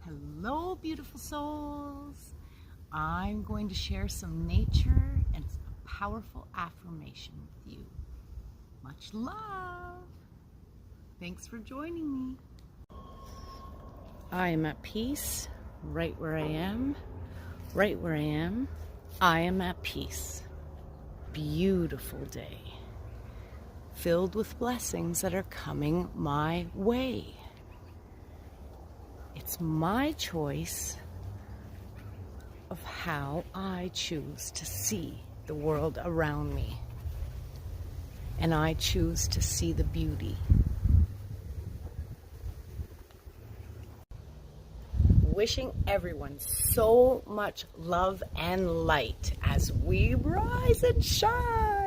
Hello, beautiful souls. I'm going to share some nature and a powerful affirmation with you. Much love. Thanks for joining me. I am at peace right where I am. Right where I am, I am at peace. Beautiful day. Filled with blessings that are coming my way. It's my choice of how I choose to see the world around me. And I choose to see the beauty. Wishing everyone so much love and light as we rise and shine.